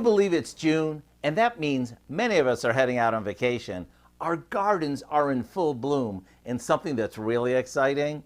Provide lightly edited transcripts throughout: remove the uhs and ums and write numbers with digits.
I believe it's June, and that means many of us are heading out on vacation. Our gardens are in full bloom, and something that's really exciting,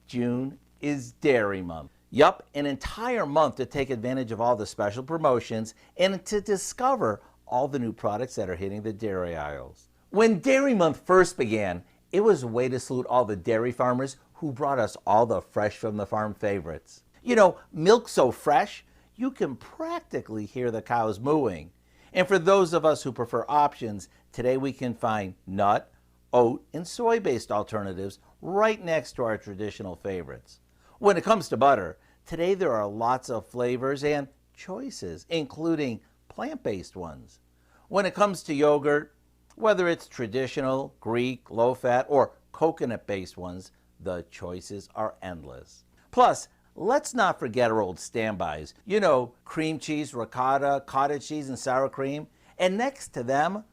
June is Dairy Month. Yup, an entire month to take advantage of all the special promotions and to discover all the new products that are hitting the dairy aisles. When Dairy Month first began, it was a way to salute all the dairy farmers who brought us all the fresh from the farm favorites. You know, milk so fresh, you can practically hear the cows mooing. And for those of us who prefer options, today we can find nut, oat, and soy-based alternatives right next to our traditional favorites. When it comes to butter, today there are lots of flavors and choices, including plant-based ones. When it comes to yogurt, whether it's traditional, Greek, low-fat, or coconut-based ones, the choices are endless. Plus, let's not forget our old standbys. You know, cream cheese, ricotta, cottage cheese, and sour cream. And next to them,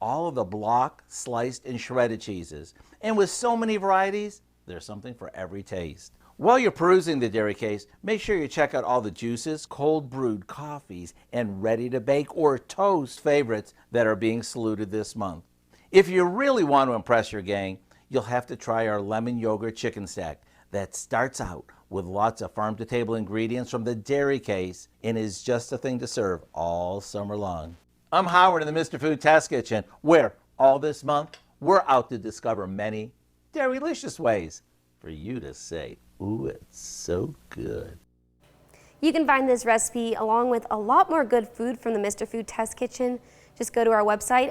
all of the block, sliced, and shredded cheeses. And with so many varieties, there's something for every taste. While you're perusing the dairy case, make sure you check out all the juices, cold brewed coffees, and ready to bake or toast favorites that are being saluted this month. If you really want to impress your gang, you'll have to try our lemon yogurt chicken stack that starts out with lots of farm-to-table ingredients from the dairy case and is just a thing to serve all summer long. I'm Howard in the Mr. Food Test Kitchen, where all this month we're out to discover many dairy-licious ways for you to say, ooh, it's so good. You can find this recipe along with a lot more good food from the Mr. Food Test Kitchen. Just go to our website